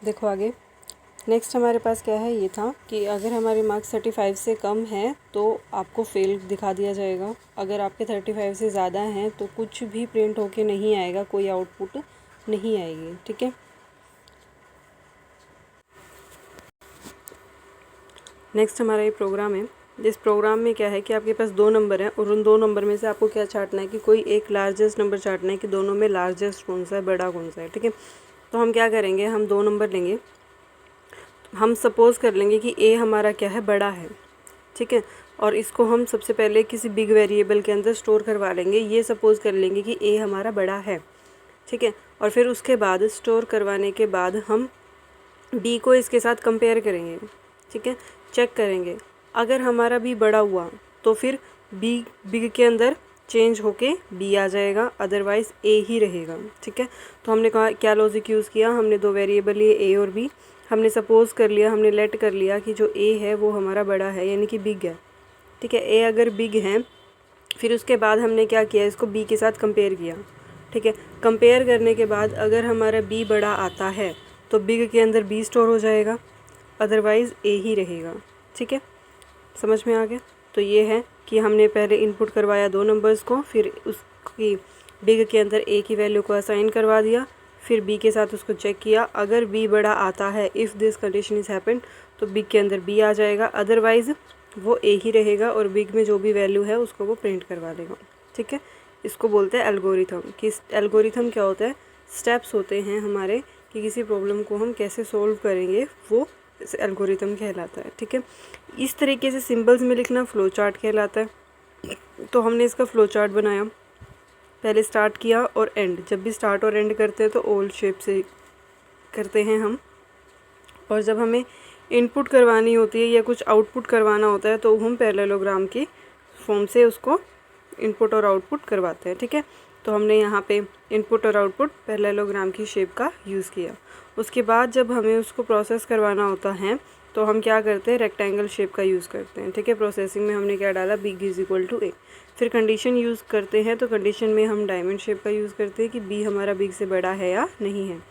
देखो आगे नेक्स्ट हमारे पास क्या है, ये था कि अगर हमारे मार्क्स 35 से कम हैं तो आपको फेल दिखा दिया जाएगा। अगर आपके 35 से ज़्यादा हैं तो कुछ भी प्रिंट होके नहीं आएगा, कोई आउटपुट नहीं आएगी। ठीक है, नेक्स्ट हमारा ये प्रोग्राम है। इस प्रोग्राम में क्या है कि आपके पास 2 नंबर हैं और उन 2 नंबर में से आपको क्या छांटना है कि कोई एक लार्जेस्ट नंबर छांटना है कि दोनों में लार्जेस्ट कौन सा है, बड़ा कौन सा है। ठीक है, तो हम क्या करेंगे, हम 2 नंबर लेंगे। हम सपोज़ कर लेंगे कि ए हमारा क्या है, बड़ा है। ठीक है, और इसको हम सबसे पहले किसी बिग वेरिएबल के अंदर स्टोर करवा लेंगे। ये सपोज़ कर लेंगे कि ए हमारा बड़ा है। ठीक है, और फिर उसके बाद स्टोर करवाने के बाद हम बी को इसके साथ कंपेयर करेंगे। ठीक है, चेक करेंगे। अगर हमारा बी बड़ा हुआ तो फिर बी बिग के अंदर चेंज होके बी आ जाएगा, अदरवाइज़ ए ही रहेगा। ठीक है, तो हमने कहा क्या लॉजिक यूज़ किया, हमने 2 वेरिएबल लिए ए और बी। हमने सपोज़ कर लिया, हमने लेट कर लिया कि जो ए है वो हमारा बड़ा है, यानी कि बिग है। ठीक है, ए अगर बिग है, फिर उसके बाद हमने क्या किया, इसको बी के साथ कंपेयर किया। ठीक है, कंपेयर करने के बाद अगर हमारा बी बड़ा आता है तो बिग के अंदर बी स्टोर हो जाएगा, अदरवाइज़ ए ही रहेगा। ठीक है, समझ में आ गया। तो ये है कि हमने पहले इनपुट करवाया 2 नंबर्स को, फिर उसकी बिग के अंदर ए की वैल्यू को असाइन करवा दिया, फिर बी के साथ उसको चेक किया। अगर बी बड़ा आता है, if this condition is happened, तो बिग के अंदर बी आ जाएगा, अदरवाइज़ वो ए ही रहेगा और बिग में जो भी वैल्यू है उसको वो प्रिंट करवा देगा। ठीक है, इसको बोलते हैं एल्गोरिथम। कि एल्गोरिथम क्या होता है, स्टेप्स होते हैं हमारे कि किसी प्रॉब्लम को हम कैसे सोल्व करेंगे, वो एल्गोरिथम कहलाता है। ठीक है, इस तरीके से सिंबल्स में लिखना फ्लो चार्ट कहलाता है। तो हमने इसका फ्लो चार्ट बनाया, पहले स्टार्ट किया और एंड। जब भी स्टार्ट और एंड करते हैं तो ओल शेप से करते हैं हम, और जब हमें इनपुट करवानी होती है या कुछ आउटपुट करवाना होता है तो हम पैरेललोग्राम की फॉर्म से उसको इनपुट और आउटपुट करवाते हैं। ठीक है, तो हमने यहाँ पे इनपुट और आउटपुट पैरेललोग्राम की शेप का यूज़ किया। उसके बाद जब हमें उसको प्रोसेस करवाना होता है तो हम क्या करते हैं, रेक्टेंगल शेप का यूज़ करते हैं। ठीक है, प्रोसेसिंग में हमने क्या डाला, बिग इज इक्वल टू ए। फिर कंडीशन यूज़ करते हैं, तो कंडीशन में हम डायमंड शेप का यूज़ करते हैं कि बी हमारा बिग से बड़ा है या नहीं है।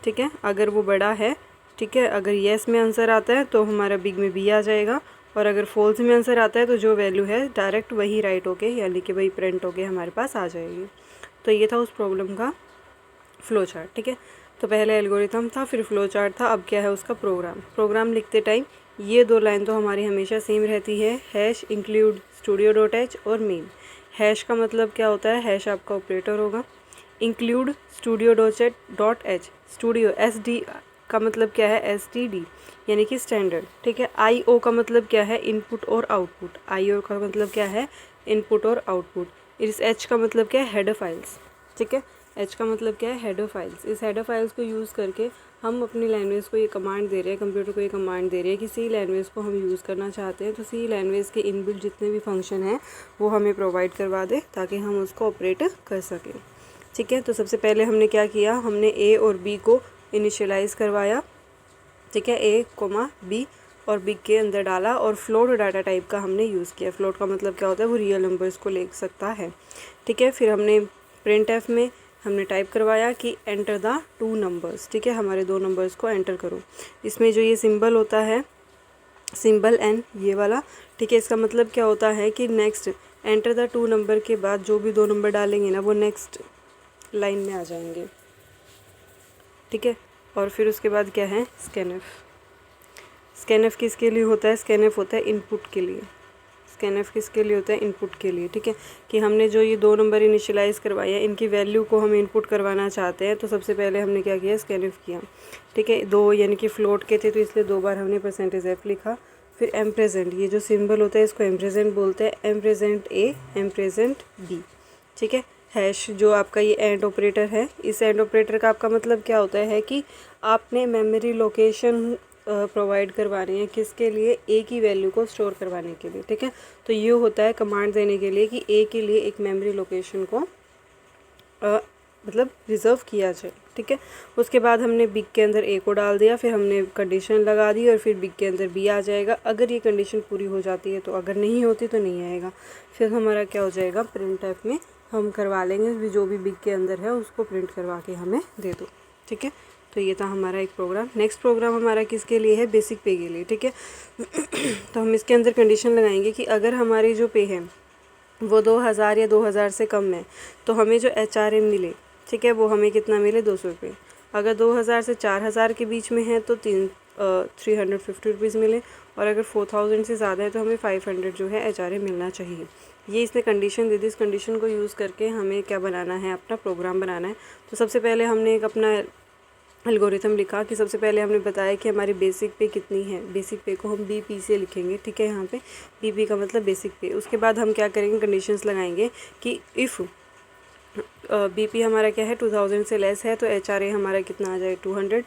ठीक है, अगर वो बड़ा है, ठीक है, अगर येस में आंसर आता है तो हमारा बिग में बी आ जाएगा, और अगर फॉल्स में आंसर आता है तो जो वैल्यू है डायरेक्ट वही राइट होके, यानी कि वही प्रिंट होके हमारे पास आ जाएगी। तो ये था उस प्रॉब्लम का फ्लो चार्ट। ठीक है, तो पहले एल्गोरिथम था, फिर फ्लो चार्ट था, अब क्या है उसका प्रोग्राम। प्रोग्राम लिखते टाइम ये 2 लाइन तो हमारी हमेशा सेम रहती है, hash include studio dot H और मेन। हैश का मतलब क्या होता है, हैश आपका ऑपरेटर होगा। Include studio dot H, studio S D का मतलब क्या है, एस टी डी यानी कि स्टैंडर्ड। ठीक है, आई ओ का मतलब क्या है, इनपुट और आउटपुट। आई ओ का मतलब क्या है, इनपुट और आउटपुट। इस एच का मतलब क्या है, हेडर फाइल्स। ठीक है, एच का मतलब क्या है, हेडर फाइल्स। इस हेडर फाइल्स को यूज़ करके हम अपनी लैंग्वेज को ये कमांड दे रहे हैं, कंप्यूटर को ये कमांड दे रहे हैं कि सी लैंग्वेज को हम यूज़ करना चाहते हैं, तो सी लैंग्वेज के इनबिल्ट जितने भी फंक्शन हैं वो हमें प्रोवाइड करवा दे ताकि हम उसको ऑपरेट कर सकें। ठीक है, तो सबसे पहले हमने क्या किया, हमने ए और बी को इनिशियलाइज़ करवाया। ठीक है, ए कोमा बी और बिग के अंदर डाला, और फ्लोट डाटा टाइप का हमने यूज़ किया। फ्लोट का मतलब क्या होता है, वो रियल नंबर्स को ले सकता है। ठीक है, फिर हमने प्रिंट एफ में हमने टाइप करवाया कि एंटर द 2 नंबर्स। ठीक है, हमारे 2 नंबर्स को एंटर करो। इसमें जो ये सिंबल होता है, सिंबल एन, ये वाला, ठीक है, इसका मतलब क्या होता है कि नेक्स्ट एंटर द 2 नंबर के बाद जो भी 2 नंबर डालेंगे ना वो नेक्स्ट लाइन में आ जाएंगे। ठीक है, और फिर उसके बाद क्या है, स्कैनएफ। स्कैनएफ किसके लिए होता है, स्कैनएफ होता है इनपुट के लिए। स्कैनएफ किसके लिए होता है, इनपुट के लिए। ठीक है, कि हमने जो ये 2 नंबर इनिशियलाइज़ करवाए हैं, इनकी वैल्यू को हम इनपुट करवाना चाहते हैं, तो सबसे पहले हमने क्या किया, स्कैनएफ किया। ठीक है, 2 यानी कि फ्लोट के थे तो इसलिए 2 बार हमने परसेंटेज एफ लिखा। फिर एम प्रेजेंट, ये जो सिंबल होता है इसको एम प्रेजेंट बोलते हैं, am present A, ampersand B. ठीक है, हैश जो आपका ये एंड ऑपरेटर है, इस एंड ऑपरेटर का आपका मतलब क्या होता है कि आपने मेमोरी लोकेशन प्रोवाइड करवानी है, किसके लिए, ए की वैल्यू को स्टोर करवाने के लिए। ठीक है, तो ये होता है कमांड देने के लिए कि ए के लिए एक मेमोरी लोकेशन को मतलब रिज़र्व किया जाए। ठीक है, उसके बाद हमने बिग के अंदर ए को डाल दिया, फिर हमने कंडीशन लगा दी और फिर बिग के अंदर बी आ जाएगा। अगर ये कंडीशन पूरी हो जाती है तो, अगर नहीं होती तो नहीं आएगा। फिर हमारा क्या हो जाएगा, प्रिंट एफ में हम करवा लेंगे जो भी बिग के अंदर है उसको प्रिंट करवा के हमें दे दो। ठीक है, तो ये था हमारा एक प्रोग्राम। नेक्स्ट प्रोग्राम हमारा किसके लिए है, बेसिक पे के लिए, ठीक है। तो हम इसके अंदर कंडीशन लगाएंगे कि अगर हमारी जो पे है वो 2000 या 2000 से कम है तो हमें जो HRA मिले, ठीक है, वो हमें कितना मिले, 200 रुपये। अगर 2000 से 4000 के बीच में है तो 350 रुपीज़ मिले, और अगर 4000 से ज़्यादा है तो हमें 500 जो है HRA मिलना चाहिए। ये इसने कंडीशन दे दी। इस कंडीशन को यूज़ करके हमें क्या बनाना है, अपना प्रोग्राम बनाना है। तो सबसे पहले हमने एक अपना एल्गोरिथम लिखा कि सबसे पहले हमने बताया कि हमारी बेसिक पे कितनी है। बेसिक पे को हम BP से लिखेंगे, ठीक है, यहाँ पे BP का मतलब बेसिक पे। उसके बाद हम क्या करेंगे, कंडीशंस लगाएंगे कि इफ़ BP हमारा क्या है 2000 से लेस है तो HRA हमारा कितना आ जाए, 200।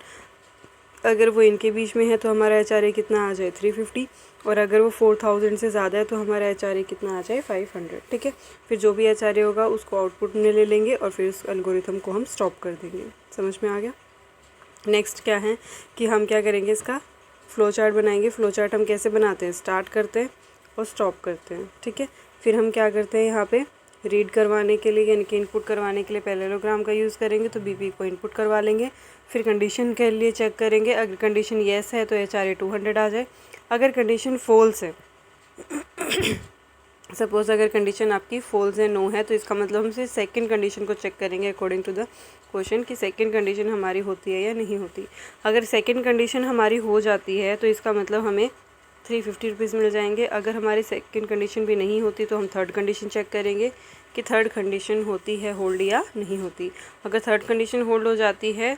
अगर वो इनके बीच में है तो हमारा HRA कितना आ जाए, 350। और अगर वो 4000 से ज़्यादा है तो हमारा HRA कितना आ जाए, 500, ठीक है। फिर जो भी HRA होगा उसको आउटपुट में ले लेंगे और फिर उस एल्गोरिथम को हम स्टॉप कर देंगे। समझ में आ गया। नेक्स्ट क्या है कि हम क्या करेंगे, इसका फ़्लो चार्ट बनाएंगे। फ़्लो चार्ट हम कैसे बनाते हैं, स्टार्ट करते हैं और स्टॉप करते हैं, ठीक है। फिर हम क्या करते हैं, यहाँ पे रीड करवाने के लिए यानी कि इनपुट करवाने के लिए पैरेललोग्राम का यूज़ करेंगे, तो BP को इनपुट करवा लेंगे। फिर कंडीशन के लिए चेक करेंगे, अगर कंडीशन येस है तो HRA 200 आ जाए। अगर कंडीशन फॉल्स है सपोज़ अगर कंडीशन आपकी फॉल्स है, नो है, तो इसका मतलब हम सिर्फ सेकंड कंडीशन को चेक करेंगे अकॉर्डिंग टू द क्वेश्चन कि सेकंड कंडीशन हमारी होती है या नहीं होती। अगर सेकंड कंडीशन हमारी हो जाती है तो इसका मतलब हमें 350 रुपीज़ मिल जाएंगे। अगर हमारी सेकंड कंडीशन भी नहीं होती तो हम थर्ड कंडीशन चेक करेंगे कि थर्ड कंडीशन होती है होल्ड या नहीं होती। अगर थर्ड कंडीशन होल्ड हो जाती है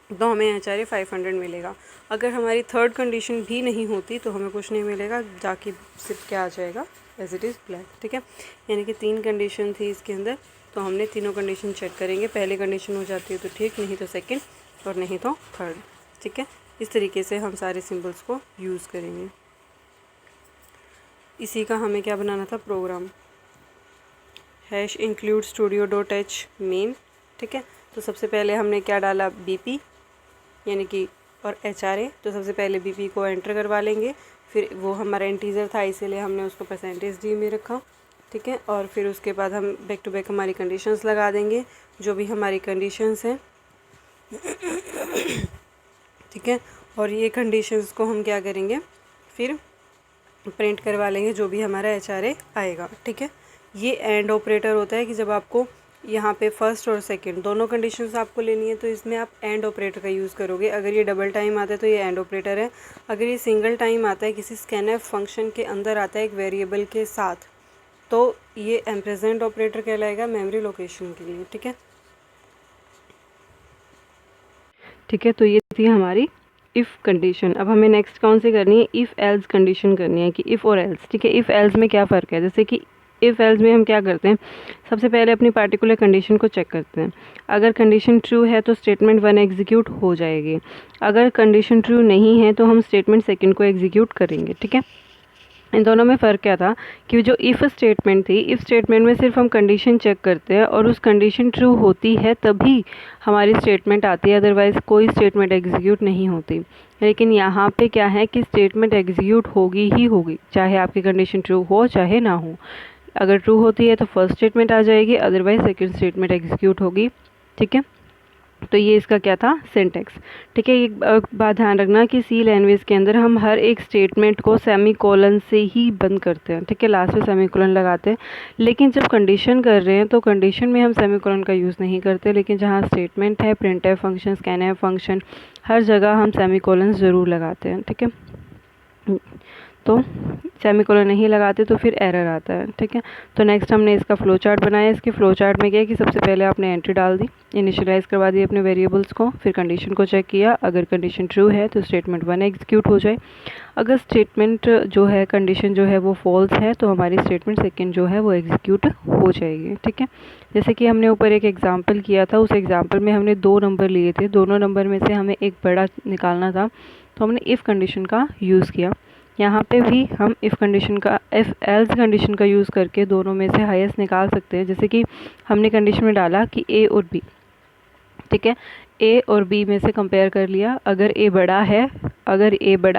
तो हमें HRA 500 मिलेगा। अगर हमारी थर्ड कंडीशन भी नहीं होती तो हमें कुछ नहीं मिलेगा, जाके सिर्फ क्या आ जाएगा, एज इट इज़ ब्लैक, ठीक है। यानी कि 3 कंडीशन थी इसके अंदर, तो हमने तीनों कंडीशन चेक करेंगे। पहली कंडीशन हो जाती है तो ठीक, नहीं तो सेकंड, और नहीं तो थर्ड, ठीक है। इस तरीके से हम सारे सिंबल्स को यूज़ करेंगे। इसी का हमें क्या बनाना था, प्रोग्राम। #include studio.h मेन, ठीक है। तो सबसे पहले हमने क्या डाला, BP यानी कि और HRA। तो सबसे पहले BP को एंटर करवा लेंगे। फिर वो हमारा इंटीजर था इसीलिए हमने उसको %d में रखा, ठीक है। और फिर उसके बाद हम बैक टू बैक हमारी कंडीशंस लगा देंगे, जो भी हमारी कंडीशंस हैं, ठीक है। और ये कंडीशंस को हम क्या करेंगे, फिर प्रिंट करवा लेंगे जो भी हमारा HRA आएगा, ठीक है। ये एंड ऑपरेटर होता है कि जब आपको यहाँ पे फर्स्ट और सेकंड दोनों कंडीशंस आपको लेनी है तो इसमें आप एंड ऑपरेटर का यूज़ करोगे। अगर ये डबल टाइम आता है तो ये एंड ऑपरेटर है। अगर ये सिंगल टाइम आता है किसी स्कैनफ फंक्शन के अंदर आता है एक वेरिएबल के साथ, तो ये एम्प्रेजेंट ऑपरेटर कहलाएगा मेमोरी लोकेशन के लिए, ठीक है। ठीक है, तो ये थी हमारी इफ़ कंडीशन। अब हमें नेक्स्ट कौन सी करनी है, इफ़ एल्स कंडीशन करनी है कि इफ़ और एल्स, ठीक है। इफ़ एल्स में क्या फ़र्क है, जैसे कि इफ़ एल्स में हम क्या करते हैं, सबसे पहले अपनी पार्टिकुलर कंडीशन को चेक करते हैं। अगर कंडीशन ट्रू है तो स्टेटमेंट 1 एग्जीक्यूट हो जाएगी। अगर कंडीशन ट्रू नहीं है तो हम स्टेटमेंट सेकंड को एग्जीक्यूट करेंगे, ठीक है। इन दोनों में फ़र्क क्या था कि जो इफ़ स्टेटमेंट थी, इफ़ स्टेटमेंट में सिर्फ हम कंडीशन चेक करते हैं और उस कंडीशन ट्रू होती है तभी हमारी स्टेटमेंट आती है, अदरवाइज़ कोई स्टेटमेंट एग्जीक्यूट नहीं होती। लेकिन यहाँ पे क्या है कि स्टेटमेंट एग्जीक्यूट होगी ही होगी, चाहे आपकी कंडीशन ट्रू हो चाहे ना हो। अगर ट्रू होती है तो फर्स्ट स्टेटमेंट आ जाएगी, अदरवाइज सेकंड स्टेटमेंट एग्जीक्यूट होगी, ठीक है। तो ये इसका क्या था, सिंटैक्स, ठीक है। एक बात ध्यान रखना कि सी लैंग्वेज के अंदर हम हर एक स्टेटमेंट को सेमीकोलन से ही बंद करते हैं, ठीक है, लास्ट में सेमीकोलन लगाते हैं। लेकिन जब कंडीशन कर रहे हैं तो कंडीशन में हम सेमीकोलन का यूज़ नहीं करते, लेकिन जहाँ स्टेटमेंट है, प्रिंटफ फंक्शन, स्कैनफ फंक्शन, हर जगह हम सेमीकोलन ज़रूर लगाते हैं, ठीक है। तो सेमीकोलन नहीं लगाते तो फिर एरर आता है, ठीक है। तो नेक्स्ट हमने इसका फ्लो चार्ट बनाया। इसके फ्लो चार्ट में क्या है कि सबसे पहले आपने एंट्री डाल दी, इनिशियलाइज़ करवा दी अपने वेरिएबल्स को, फिर कंडीशन को चेक किया। अगर कंडीशन ट्रू है तो स्टेटमेंट 1 एग्जीक्यूट हो जाए। अगर स्टेटमेंट जो है, कंडीशन जो है वो फॉल्स है तो हमारी स्टेटमेंट सेकेंड जो है वो एग्जीक्यूट हो जाएगी, ठीक है। जैसे कि हमने ऊपर एक एग्जाम्पल किया था, उस एग्जाम्पल में हमने 2 नंबर लिए थे, दोनों नंबर में से हमें एक बड़ा निकालना था, तो हमने इफ़ कंडीशन का यूज़ किया। यहाँ पे भी हम इफ़ कंडीशन का, इफ़ एल्स कंडीशन का यूज़ करके दोनों में से हाईएस्ट निकाल सकते हैं। जैसे कि हमने कंडीशन में डाला कि ए और बी, ठीक है, ए और बी में से कंपेयर कर लिया। अगर ए बड़ा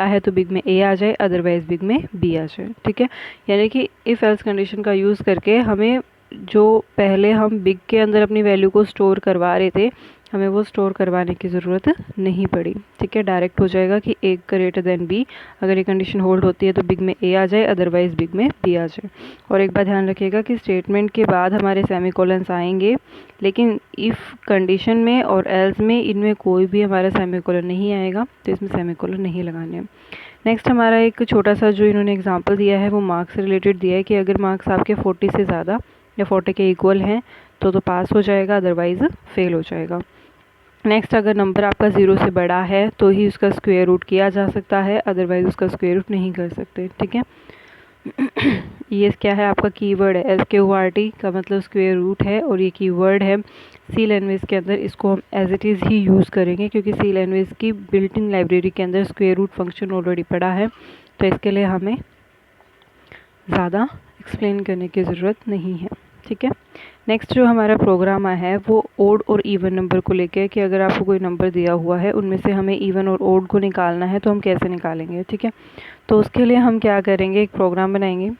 है तो बिग में ए आ जाए, अदरवाइज बिग में बी आ जाए, ठीक है। यानी कि इफ़ एल्स कंडीशन का यूज़ करके हमें जो पहले हम बिग के अंदर अपनी वैल्यू को स्टोर करवा रहे थे, हमें वो स्टोर करवाने की ज़रूरत नहीं पड़ी। ठीक है, डायरेक्ट हो जाएगा कि ए ग्रेटर देन बी। अगर ये कंडीशन होल्ड होती है तो बिग में ए आ जाए, अदरवाइज़ बिग में बी आ जाए। और एक बात ध्यान रखिएगा कि स्टेटमेंट के बाद हमारे सेमीकोलन्स आएंगे, लेकिन इफ़ कंडीशन में और एल्स में इनमें कोई भी हमारा सेमीकोलन नहीं आएगा, तो इसमें सेमीकोलन नहीं लगाने हैं। नेक्स्ट हमारा एक छोटा सा जो इन्होंने एग्जांपल दिया है वो मार्क्स से रिलेटेड दिया है कि अगर मार्क्स आपके 40 से ज़्यादा या 40 के इक्वल हैं तो पास हो जाएगा, अदरवाइज़ फेल हो जाएगा। नेक्स्ट, अगर नंबर आपका 0 से बड़ा है तो ही उसका स्क्वायर रूट किया जा सकता है, अदरवाइज़ उसका स्क्वायर रूट नहीं कर सकते। ठीक है, ये क्या है आपका कीवर्ड है, SQRT का मतलब स्क्वायर रूट है, और ये कीवर्ड है सी लैंग्वेज के अंदर। इसको हम एज इट इज़ ही यूज़ करेंगे क्योंकि सी लैंग्वेज की बिल्ट इन लाइब्रेरी के अंदर स्क्वायर रूट फंक्शन ऑलरेडी पड़ा है, तो इसके लिए हमें ज़्यादा एक्सप्लेन करने की ज़रूरत नहीं है। ठीक है, नेक्स्ट जो हमारा प्रोग्राम है वो ओड और इवन नंबर को लेके, कि अगर आपको कोई नंबर दिया हुआ है उनमें से हमें इवन और ओड को निकालना है तो हम कैसे निकालेंगे। ठीक है, तो उसके लिए हम क्या करेंगे, एक प्रोग्राम बनाएंगे।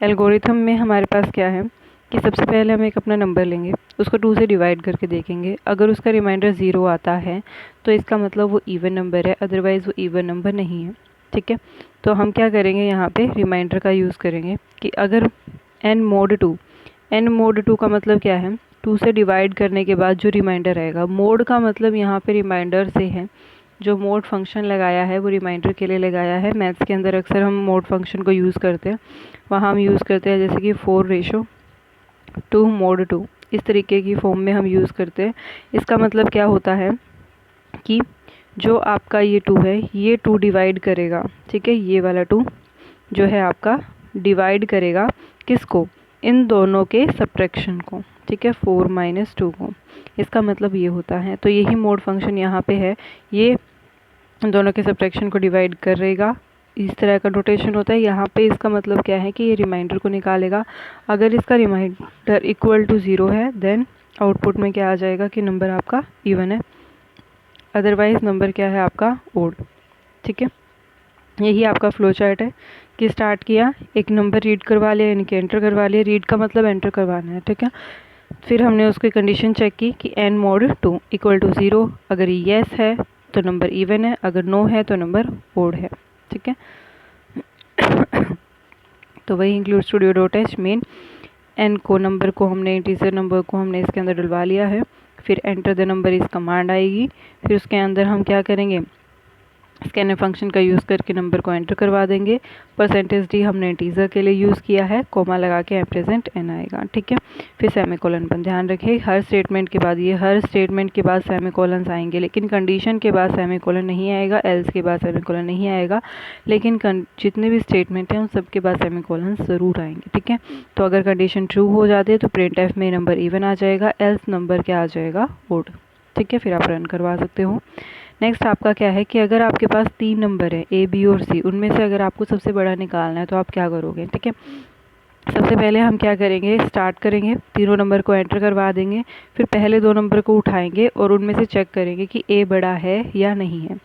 एल्गोरिथम में हमारे पास क्या है कि सबसे पहले हम एक अपना नंबर लेंगे, उसको 2 से डिवाइड करके देखेंगे। अगर उसका रिमाइंडर 0 आता है तो इसका मतलब वो इवन नंबर है, अदरवाइज़ वो इवन नंबर नहीं है। ठीक है, तो हम क्या करेंगे, यहाँ पे रिमाइंडर का यूज़ करेंगे कि अगर n mod 2, n mod 2 का मतलब क्या है, 2 से डिवाइड करने के बाद जो रिमाइंडर आएगा। मोड का मतलब यहाँ पे रिमाइंडर से है, जो मोड फंक्शन लगाया है वो रिमाइंडर के लिए लगाया है। मैथ्स के अंदर अक्सर हम मोड फंक्शन को यूज़ करते हैं, वहाँ हम यूज़ करते हैं जैसे कि 4:2 mod 2, इस तरीके की फॉर्म में हम यूज़ करते हैं। इसका मतलब क्या होता है कि जो आपका ये 2 है, ये 2 डिवाइड करेगा। ठीक है, ये वाला 2 जो है आपका डिवाइड करेगा किसको, इन दोनों के सब्ट्रैक्शन को। ठीक है, 4 - 2 को। इसका मतलब ये होता है, तो यही मोड फंक्शन यहाँ पे है, ये दोनों के सब्ट्रैक्शन को डिवाइड करेगा। इस तरह का नोटेशन होता है। यहाँ पे इसका मतलब क्या है कि ये रिमाइंडर को निकालेगा। अगर इसका रिमाइंडर इक्वल टू 0 है देन आउटपुट में क्या आ जाएगा कि नंबर आपका इवन है, अदरवाइज़ नंबर क्या है आपका ओड। ठीक है, यही आपका फ्लो चार्ट है कि स्टार्ट किया, एक नंबर रीड करवा लिया, यानी कि एंटर करवा लिया। रीड का मतलब एंटर करवाना है। ठीक है, फिर हमने उसकी कंडीशन चेक की कि n mod 2 इक्वल टू 0, अगर येस है तो नंबर इवन है, अगर नो है तो नंबर ओड है। ठीक है, तो वही include studio dot H main n को, नंबर को हमने, इंटीजर नंबर को हमने इसके अंदर डलवा लिया है। फिर एंटर द नंबर इस कमांड आएगी, फिर उसके अंदर हम क्या करेंगे, स्कैनर फंक्शन का यूज़ करके नंबर को एंटर करवा देंगे। %d हमने इंटीजर के लिए यूज़ किया है, कोमा लगा के $n आएगा। ठीक है, फिर सेमीकोलन पर ध्यान रखें, हर स्टेटमेंट के बाद, ये हर स्टेटमेंट के बाद सेमीकोलन्स आएंगे, लेकिन कंडीशन के बाद सेमीकोलन नहीं आएगा, एल्स के बाद सेमीकोलन नहीं आएगा, लेकिन जितने भी स्टेटमेंट हैं उन सब के बाद सेमीकोलन्स ज़रूर आएंगे। ठीक है, तो अगर कंडीशन ट्रू हो जाती है तो printf में नंबर इवन आ जाएगा, एल्स नंबर क्या आ जाएगा, ओड। ठीक है, फिर आप रन करवा सकते हो। नेक्स्ट आपका क्या है कि अगर आपके पास 3 नंबर है A, B और C, उनमें से अगर आपको सबसे बड़ा निकालना है तो आप क्या करोगे। ठीक है, सबसे पहले हम क्या करेंगे, स्टार्ट करेंगे, तीनों नंबर को एंटर करवा देंगे, फिर पहले 2 नंबर को उठाएंगे और उनमें से चेक करेंगे कि A बड़ा है या नहीं है।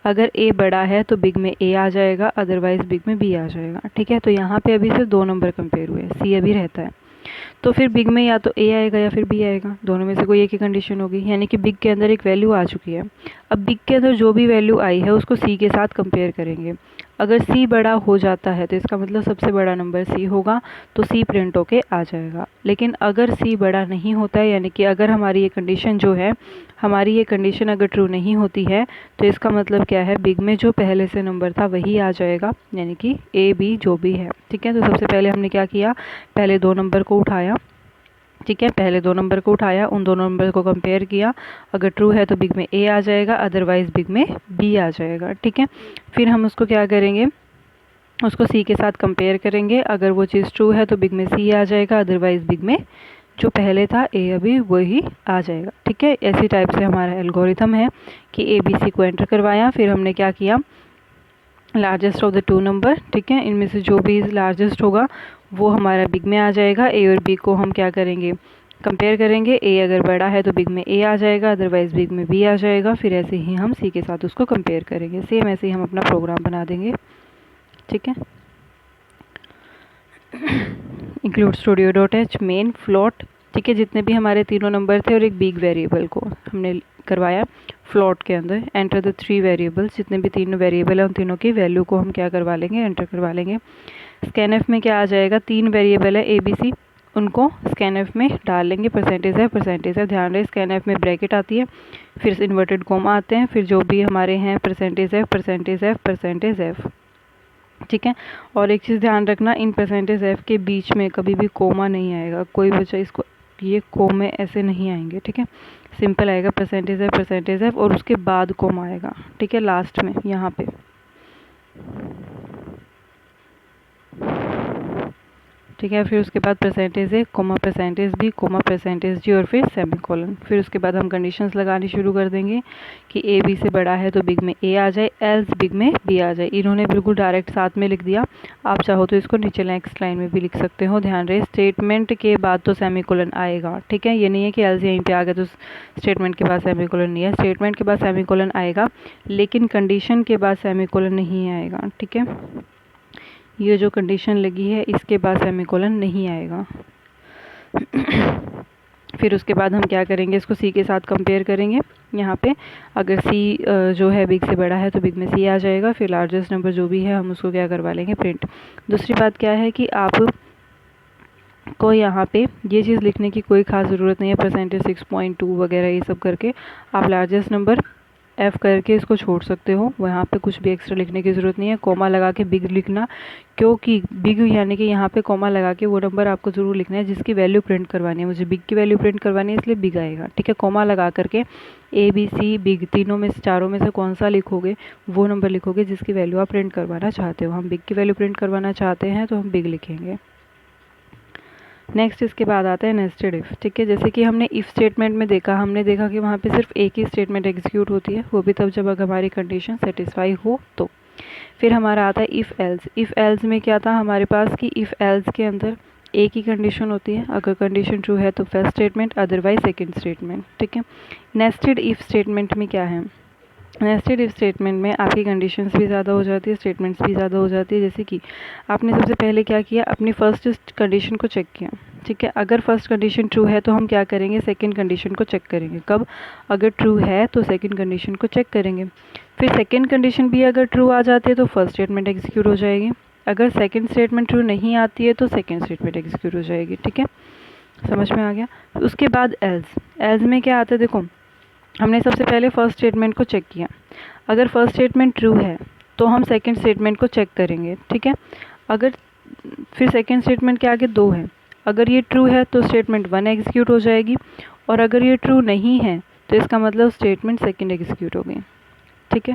अगर A बड़ा है तो बिग में A आ जाएगा, अदरवाइज़ बिग में B आ जाएगा। ठीक है, तो यहाँ पे अभी सिर्फ 2 नंबर कंपेयर हुए, C अभी रहता है, तो फिर बिग में या तो A आएगा या फिर B आएगा, दोनों में से कोई एक ही कंडीशन होगी, यानी कि बिग के अंदर एक वैल्यू आ चुकी है। अब बिग के अंदर जो भी वैल्यू आई है उसको C के साथ कंपेयर करेंगे। अगर C बड़ा हो जाता है तो इसका मतलब सबसे बड़ा नंबर C होगा, तो C प्रिंट होके आ जाएगा। लेकिन अगर C बड़ा नहीं होता है, यानी कि अगर हमारी ये कंडीशन जो है, हमारी ये कंडीशन अगर ट्रू नहीं होती है तो इसका मतलब क्या है, बिग में जो पहले से नंबर था वही आ जाएगा, यानी कि A B जो भी है। ठीक है, तो सबसे पहले हमने क्या किया, पहले 2 नंबर को उठाया। ठीक है, पहले 2 नंबर को उठाया, उन दोनों नंबर को कंपेयर किया, अगर ट्रू है तो बिग में A आ जाएगा, अदरवाइज़ बिग में B आ जाएगा। ठीक है, फिर हम उसको क्या करेंगे, उसको C के साथ कंपेयर करेंगे, अगर वो चीज़ ट्रू है तो बिग में C आ जाएगा, अदरवाइज़ बिग में जो पहले था A अभी वही आ जाएगा। ठीक है, ऐसी टाइप से हमारा एल्गोरिथम है कि ABC को एंटर करवाया, फिर हमने क्या किया, लार्जेस्ट ऑफ द 2 नंबर। ठीक है, इनमें से जो भी लार्जेस्ट होगा वो हमारा बिग में आ जाएगा। A और B को हम क्या करेंगे, कंपेयर करेंगे, A अगर बड़ा है तो बिग में A आ जाएगा, अदरवाइज़ बिग में B आ जाएगा। फिर ऐसे ही हम C के साथ उसको कंपेयर करेंगे, सेम ऐसे ही हम अपना प्रोग्राम बना देंगे। ठीक है, include studio dot H main float, ठीक है, जितने भी हमारे तीनों नंबर थे और एक बिग वेरिएबल को हमने करवाया फ्लोट के अंदर। एंटर द 3 वेरिएबल्स, जितने भी तीनों वेरिएबल हैं उन तीनों की वैल्यू को हम क्या करवा लेंगे, एंटर करवा लेंगे। स्कैनएफ में क्या आ जाएगा, 3 वेरिएबल है ABC, उनको स्कैनएफ में डाल लेंगे। परसेंटेज है, ध्यान रहे स्कैनएफ में ब्रैकेट आती है, फिर इन्वर्टेड कोमा आते हैं, फिर जो भी हमारे हैं परसेंटेज एफ, ठीक है। और एक चीज़ ध्यान रखना, इन परसेंटेज एफ के बीच में कभी भी कोमा नहीं आएगा, कोई बच्चा इसको ये कोमे ऐसे नहीं आएंगे, ठीक है। सिंपल आएगा परसेंटेज एफ और उसके बाद कोमा आएगा, ठीक है, लास्ट में यहाँ पे, ठीक है। फिर उसके बाद percentage A comma percentage B comma percentage G और फिर सेमीकोलन। फिर उसके बाद हम कंडीशंस लगानी शुरू कर देंगे कि ए बी से बड़ा है तो बिग में ए आ जाए, एल्स बिग में बी आ जाए। इन्होंने बिल्कुल डायरेक्ट साथ में लिख दिया, आप चाहो तो इसको नीचे नेक्स्ट लाइन में भी लिख सकते हो। ध्यान रहे स्टेटमेंट के बाद तो सेमीकोलन आएगा, ठीक है, ये नहीं है कि एल्स यहीं पर आ गया तो स्टेटमेंट के बाद सेमीकोलन नहीं है, स्टेटमेंट के बाद सेमीकोलन आएगा लेकिन कंडीशन के बाद सेमीकोलन नहीं आएगा, ठीक है। ये जो कंडीशन लगी है इसके बाद सेमीकोलन नहीं आएगा। फिर उसके बाद हम क्या करेंगे, इसको सी के साथ कंपेयर करेंगे। यहाँ पे अगर सी जो है बिग से बड़ा है तो बिग में सी आ जाएगा, फिर लार्जेस्ट नंबर जो भी है हम उसको क्या करवा लेंगे, प्रिंट। दूसरी बात क्या है कि आप को यहाँ पे ये चीज़ लिखने की कोई ख़ास ज़रूरत नहीं है, परसेंटेज 6.2 वगैरह ये सब करके आप लार्जेस्ट नंबर एफ करके इसको छोड़ सकते हो, वहाँ पे कुछ भी एक्स्ट्रा लिखने की ज़रूरत नहीं है। कोमा लगा के बिग लिखना, क्योंकि बिग यानी कि यहाँ पे कोमा लगा के वो नंबर आपको ज़रूर लिखना है जिसकी वैल्यू प्रिंट करवानी है। मुझे बिग की वैल्यू प्रिंट करवानी है इसलिए बिग आएगा, ठीक है। कोमा लगा करके ए बी सी बिग तीनों में से चारों में से कौन सा लिखोगे, वो नंबर लिखोगे जिसकी वैल्यू आप प्रिंट करवाना चाहते हो। हम बिग की वैल्यू प्रिंट करवाना चाहते हैं तो हम बिग लिखेंगे। नेक्स्ट इसके बाद आता है नेस्टेड इफ़, ठीक है। जैसे कि हमने इफ़ स्टेटमेंट में देखा, हमने देखा कि वहाँ पे सिर्फ एक ही स्टेटमेंट एग्जीक्यूट होती है, वो भी तब जब अगर हमारी कंडीशन सेटिस्फाई हो तो। फिर हमारा आता है इफ़ एल्स। इफ़ एल्स में क्या था हमारे पास कि इफ़ एल्स के अंदर एक ही कंडीशन होती है, अगर कंडीशन ट्रू है तो first statement, otherwise second statement, ठीक है। नेस्टेड इफ़ स्टेटमेंट में क्या है, नेस्टेड इफ स्टेटमेंट में आपकी कंडीशंस भी ज़्यादा हो जाती है, स्टेटमेंट्स भी ज़्यादा हो जाती है। जैसे कि आपने सबसे पहले क्या किया, अपनी फर्स्ट कंडीशन को चेक किया, ठीक है। अगर फर्स्ट कंडीशन ट्रू है तो हम क्या करेंगे, सेकंड कंडीशन को चेक करेंगे। कब, अगर ट्रू है तो सेकंड कंडीशन को चेक करेंगे। फिर सेकंड कंडीशन भी अगर ट्रू आ जाती है तो फर्स्ट स्टेटमेंट एग्जीक्यूट हो जाएगी। अगर सेकंड स्टेटमेंट ट्रू नहीं आती है तो सेकंड स्टेटमेंट एग्जीक्यूट हो जाएगी, ठीक है, समझ में आ गया। उसके बाद एल्स। एल्स में क्या आता है, देखो हमने सबसे पहले फर्स्ट स्टेटमेंट को चेक किया, अगर फर्स्ट स्टेटमेंट ट्रू है तो हम सेकंड स्टेटमेंट को चेक करेंगे, ठीक है। अगर फिर सेकंड स्टेटमेंट के आगे 2 है, अगर ये ट्रू है तो स्टेटमेंट 1 एग्जीक्यूट हो जाएगी, और अगर ये ट्रू नहीं है तो इसका मतलब स्टेटमेंट सेकंड एग्जीक्यूट हो गई, ठीक है।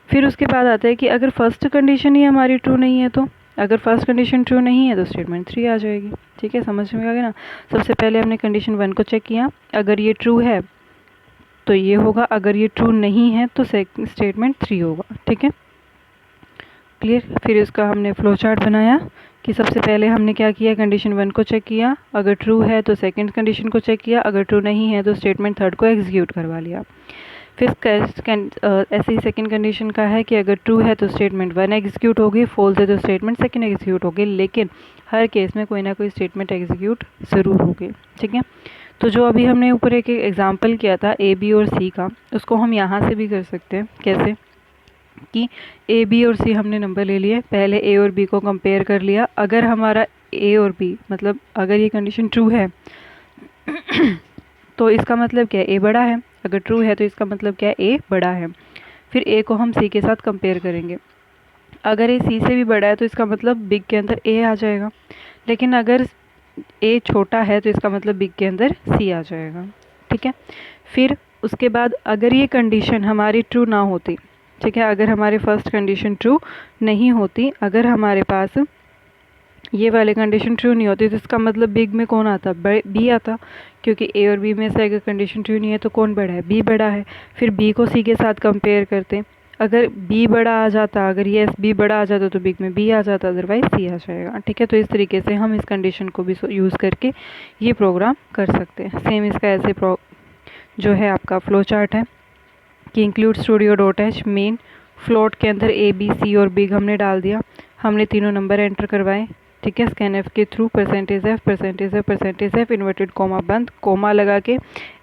फिर उसके बाद आता है कि अगर फर्स्ट कंडीशन ही हमारी ट्रू नहीं है तो, अगर फर्स्ट कंडीशन ट्रू नहीं है तो स्टेटमेंट 3 आ जाएगी, ठीक है, समझ में आ गया ना। सबसे पहले हमने कंडीशन 1 को चेक किया, अगर ये ट्रू है तो ये होगा, अगर ये ट्रू नहीं है तो स्टेटमेंट 3 होगा, ठीक है, क्लियर। फिर इसका हमने फ्लो चार्ट बनाया कि सबसे पहले हमने क्या किया, कंडीशन 1 को चेक किया, अगर ट्रू है तो सेकंड कंडीशन को चेक किया, अगर ट्रू नहीं है तो स्टेटमेंट 3 को एग्जीक्यूट करवा लिया। फिर ऐसे ही सेकंड कंडीशन का है कि अगर ट्रू है तो स्टेटमेंट 1 एग्जीक्यूट होगी, फॉल्स है तो स्टेटमेंट सेकंड एग्जीक्यूट होगी, लेकिन हर केस में कोई ना कोई स्टेटमेंट एग्जीक्यूट ज़रूर होगी, ठीक है। तो जो अभी हमने ऊपर एक एग्जांपल किया था ए बी और सी का, उसको हम यहाँ से भी कर सकते हैं। कैसे कि ए बी और सी हमने नंबर ले लिए, पहले ए और बी को कंपेयर कर लिया, अगर हमारा ए और बी मतलब अगर ये कंडीशन ट्रू है तो इसका मतलब क्या है, ए बड़ा है, अगर ट्रू है तो इसका मतलब क्या है, ए बड़ा है। फिर ए को हम सी के साथ कंपेयर करेंगे, अगर ए सी से भी बड़ा है तो इसका मतलब बिग के अंदर ए आ जाएगा, लेकिन अगर ए छोटा है तो इसका मतलब बिग के अंदर सी आ जाएगा, ठीक है। फिर उसके बाद अगर ये कंडीशन हमारी ट्रू ना होती, ठीक है, अगर हमारी फर्स्ट कंडीशन ट्रू नहीं होती, अगर हमारे पास ये वाले कंडीशन ट्रू नहीं होती तो इसका मतलब बिग में कौन आता, बी आता, क्योंकि ए और बी में से अगर कंडीशन ट्रू नहीं है तो कौन बड़ा है, बी बड़ा है। फिर बी को सी के साथ कंपेयर करते, अगर बी बड़ा आ जाता, अगर ये बी बड़ा आ जाता तो बिग में बी आ जाता, अदरवाइज सी आ जाएगा, ठीक है। तो इस तरीके से हम इस कंडीशन को भी यूज़ करके ये प्रोग्राम कर सकते हैं। सेम इसका ऐसे जो है आपका फ्लो चार्ट है कि include studio dot H main float के अंदर ए बी सी और बिग हमने डाल दिया, हमने तीनों नंबर एंटर करवाए, ठीक है। स्कैन एफ के through percentage F inverted comma बंद, कोमा लगा के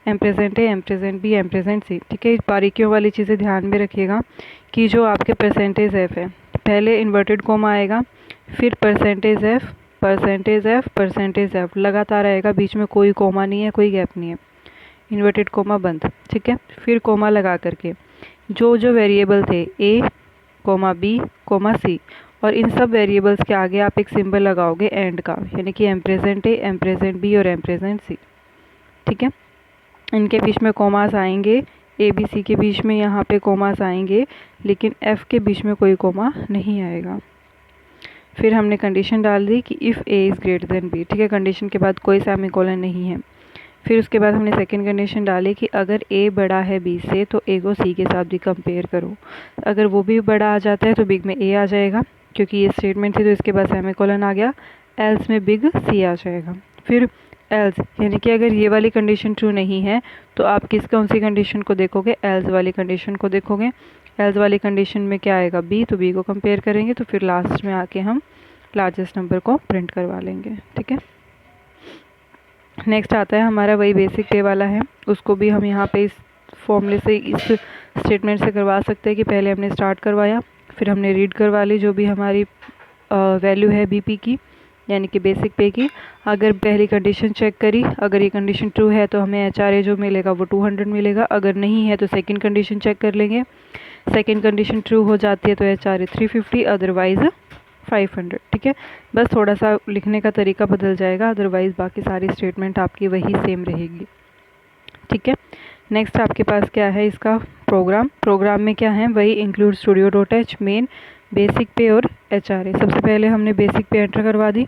ampersand A, ampersand B, ampersand C. ठीक है, बारीकियों वाली चीज़ें ध्यान में रखिएगा कि जो आपके परसेंटेज एफ है, पहले इन्वर्टेड कोमा आएगा, फिर परसेंटेज एफ लगातार आएगा, बीच में कोई कोमा नहीं है, कोई गैप नहीं है, इन्वर्टेड कोमा बंद। ठीक है, फिर कोमा लगा करके जो जो वेरिएबल थे ए कोमा बी कोमा सी, और इन सब वेरिएबल्स के आगे आप एक सिंबल लगाओगे एंड का, यानी कि am present A, ampersand B और एम प्रेजेंट सी। ठीक है, इनके बीच में कोमास आएंगे, ए बी सी के बीच में यहाँ पे कोमास आएंगे, लेकिन एफ के बीच में कोई कोमा नहीं आएगा। फिर हमने कंडीशन डाल दी कि if A is greater than B. ठीक है, कंडीशन के बाद कोई सेमीकोलन नहीं है। फिर उसके बाद हमने सेकंड कंडीशन डाली कि अगर ए बड़ा है बी से तो ए को सी के साथ भी कंपेयर करो, अगर वो भी बड़ा आ जाता है तो बिग में ए आ जाएगा, क्योंकि ये स्टेटमेंट थी तो इसके बाद सेमीकोलन आ गया, एल्स में बिग सी आ जाएगा। फिर एल्स यानी कि अगर ये वाली कंडीशन ट्रू नहीं है तो आप कौन सी कंडीशन को देखोगे, एल्स वाली कंडीशन को देखोगे। एल्स वाली कंडीशन में क्या आएगा, बी, तो बी को कंपेयर करेंगे, तो फिर लास्ट में आके हम लार्जेस्ट नंबर को प्रिंट करवा लेंगे। ठीक है, नेक्स्ट आता है हमारा वही बेसिक पे वाला है, उसको भी हम यहाँ पे इस फॉर्मूले से, इस स्टेटमेंट से करवा सकते हैं कि पहले हमने स्टार्ट करवाया, फिर हमने रीड करवा ली जो भी हमारी वैल्यू है बीपी की, यानी कि बेसिक पे की। अगर पहली कंडीशन चेक करी, अगर ये कंडीशन ट्रू है तो हमें एचआरए जो मिलेगा वो 200 मिलेगा, अगर नहीं है तो सेकंड कंडीशन चेक कर लेंगे, सेकंड कंडीशन ट्रू हो जाती है तो एचआरए 350, अदरवाइज़ 500। ठीक है, बस थोड़ा सा लिखने का तरीका बदल जाएगा, अदरवाइज़ बाकी सारी स्टेटमेंट आपकी वही सेम रहेगी। ठीक है, नेक्स्ट आपके पास क्या है, इसका प्रोग्राम में क्या है, वही include studio dot H, main, basic पे और एचआरए। सबसे पहले हमने बेसिक पे एंटर करवा दी,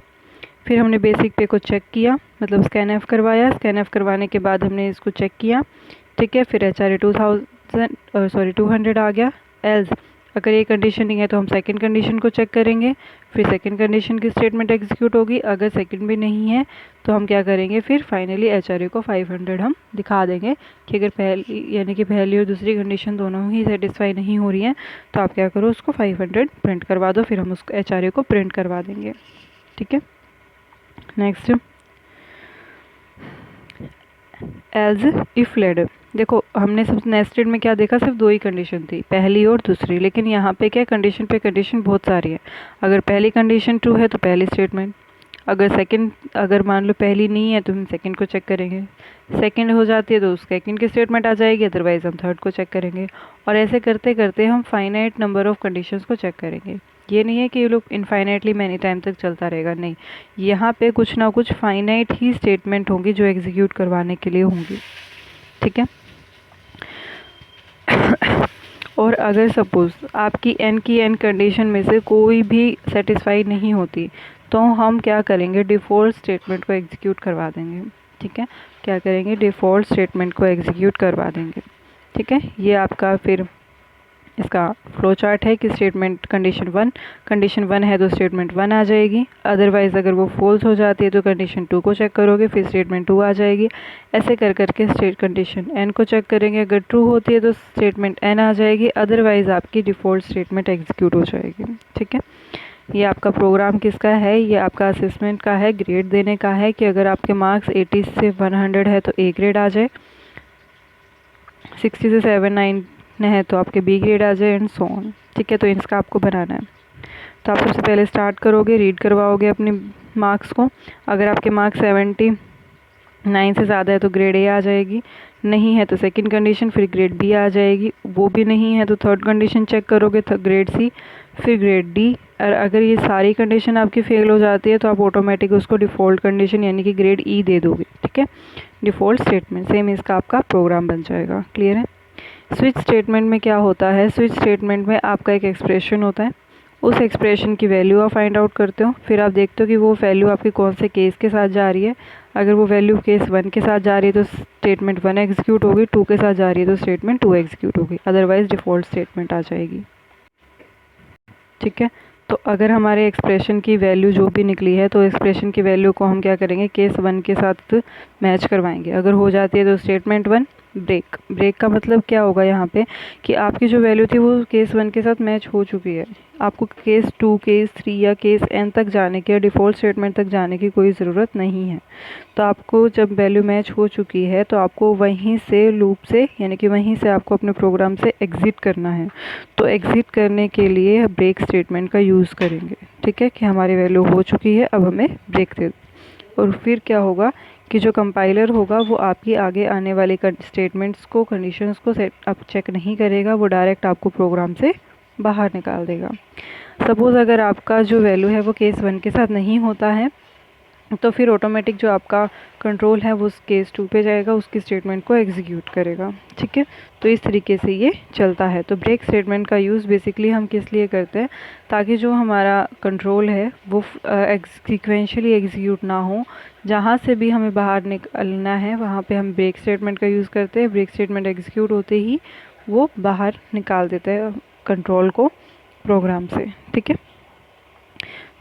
फिर हमने बेसिक पे को चेक किया, मतलब स्कैन एफ करवाया, स्कैन एफ करवाने के बाद हमने इसको चेक किया। ठीक है, फिर एचआरए 200 आ गया। एल्स अगर ये कंडीशन नहीं है तो हम सेकंड कंडीशन को चेक करेंगे, फिर सेकंड कंडीशन की स्टेटमेंट एग्जीक्यूट होगी, अगर सेकंड भी नहीं है तो हम क्या करेंगे, फिर फाइनली एचआरए को 500 हम दिखा देंगे कि अगर पहली यानी कि पहली और दूसरी कंडीशन दोनों ही सेटिस्फाई नहीं हो रही हैं तो आप क्या करो, उसको 500 प्रिंट करवा दो, फिर हम उसको एचआरए को प्रिंट करवा देंगे। ठीक है, नेक्स्ट एज इफ लेड। देखो हमने सब नेस्टेड में क्या देखा, सिर्फ दो ही कंडीशन थी, पहली और दूसरी, लेकिन यहाँ पे क्या कंडीशन पे कंडीशन बहुत सारी है। अगर पहली कंडीशन ट्रू है तो पहली स्टेटमेंट, अगर मान लो पहली नहीं है तो हम सेकंड को चेक करेंगे, सेकंड हो जाती है तो सेकंड की स्टेटमेंट आ जाएगी, अदरवाइज हम थर्ड को चेक करेंगे, और ऐसे करते करते हम फाइनाइट नंबर ऑफ कंडीशंस को चेक करेंगे। ये नहीं है कि ये लोग इनफाइनाइटली मैनी टाइम तक चलता रहेगा, नहीं, यहाँ पे कुछ ना कुछ फाइनाइट ही स्टेटमेंट होंगी जो एग्जीक्यूट करवाने के लिए होंगी। ठीक है, और अगर सपोज़ आपकी एन की एन कंडीशन में से कोई भी सेटिस्फाई नहीं होती तो हम क्या करेंगे, डिफ़ॉल्ट स्टेटमेंट को एग्जीक्यूट करवा देंगे। ठीक है, क्या करेंगे, डिफ़ॉल्ट स्टेटमेंट को एग्जीक्यूट करवा देंगे। ठीक है, ये आपका फिर इसका फ्लो चार्ट है कि स्टेटमेंट कंडीशन वन है तो स्टेटमेंट 1 आ जाएगी, अदरवाइज़ अगर वो फॉल्स हो जाती है तो कंडीशन 2 को चेक करोगे, फिर स्टेटमेंट 2 आ जाएगी। ऐसे कर करके कंडीशन n को चेक करेंगे, अगर ट्रू होती है तो स्टेटमेंट n आ जाएगी, अदरवाइज़ आपकी डिफ़ॉल्ट स्टेटमेंट एग्जीक्यूट हो जाएगी। ठीक है, ये आपका प्रोग्राम किसका है, ये आपका असेसमेंट का है, ग्रेड देने का है कि अगर आपके मार्क्स 80 से 100 है तो ए ग्रेड आ जाए, 60 से 79 है तो आपके बी ग्रेड आ जाए, एंड सो ऑन। ठीक है, तो इसका आपको बनाना है। तो आप सबसे पहले स्टार्ट करोगे, रीड करवाओगे अपने मार्क्स को, अगर आपके मार्क्स 79 से ज़्यादा है तो ग्रेड ए आ जाएगी, नहीं है तो सेकंड कंडीशन, फिर ग्रेड बी आ जाएगी, वो भी नहीं है तो थर्ड कंडीशन चेक करोगे, तो ग्रेड सी, फिर ग्रेड डी, और अगर ये सारी कंडीशन आपकी फेल हो जाती है तो आप ऑटोमेटिक उसको डिफ़ॉल्ट कंडीशन यानी कि ग्रेड ई दे दोगे। ठीक है, डिफ़ॉल्ट स्टेटमेंट सेम इसका आपका प्रोग्राम बन जाएगा। क्लियर है। स्विच स्टेटमेंट में क्या होता है, स्विच स्टेटमेंट में आपका एक एक्सप्रेशन होता है, उस एक्सप्रेशन की वैल्यू आप फाइंड आउट करते हो, फिर आप देखते हो कि वो वैल्यू आपकी कौन से केस के साथ जा रही है। अगर वो वैल्यू केस 1 के साथ जा रही है तो स्टेटमेंट 1 एग्जीक्यूट होगी, 2 के साथ जा रही है तो स्टेटमेंट 2 एग्जीक्यूट होगी, अदरवाइज डिफ़ॉल्ट स्टेटमेंट आ जाएगी। ठीक है, तो अगर हमारे एक्सप्रेशन की वैल्यू जो भी निकली है तो एक्सप्रेशन की वैल्यू को हम क्या करेंगे, केस 1 के साथ मैच करवाएंगे, अगर हो जाती है तो स्टेटमेंट 1, ब्रेक। ब्रेक का मतलब क्या होगा यहाँ पे कि आपकी जो वैल्यू थी वो केस 1 के साथ मैच हो चुकी है, आपको केस 2, केस 3 या केस n तक जाने की, डिफ़ॉल्ट स्टेटमेंट तक जाने की कोई ज़रूरत नहीं है। तो आपको जब वैल्यू मैच हो चुकी है तो आपको वहीं से लूप से, यानी कि वहीं से आपको अपने प्रोग्राम से एग्ज़िट करना है। तो एग्ज़िट करने के लिए ब्रेक स्टेटमेंट का यूज़ करेंगे, ठीक है, कि हमारी वैल्यू हो चुकी है, अब हमें ब्रेक दे दो। और फिर क्या होगा कि जो कंपाइलर होगा वो आपकी आगे आने वाले स्टेटमेंट्स को, कंडीशंस को सेट अप चेक नहीं करेगा, वो डायरेक्ट आपको प्रोग्राम से बाहर निकाल देगा। सपोज़ अगर आपका जो वैल्यू है वो केस 1 के साथ नहीं होता है तो फिर ऑटोमेटिक जो आपका कंट्रोल है वो उस केस 2 पे जाएगा, उसकी स्टेटमेंट को एग्जीक्यूट करेगा, ठीक है। तो इस तरीके से ये चलता है। तो ब्रेक स्टेटमेंट का यूज़ बेसिकली हम किस लिए करते हैं, ताकि जो हमारा कंट्रोल है वो सीक्वेंशियली एग्जीक्यूट ना हो, जहाँ से भी हमें बाहर निकलना है वहाँ पे हम ब्रेक स्टेटमेंट का यूज़ करते हैं। ब्रेक स्टेटमेंट एग्जीक्यूट होते ही वो बाहर निकाल देते हैं कंट्रोल को प्रोग्राम से, ठीक है।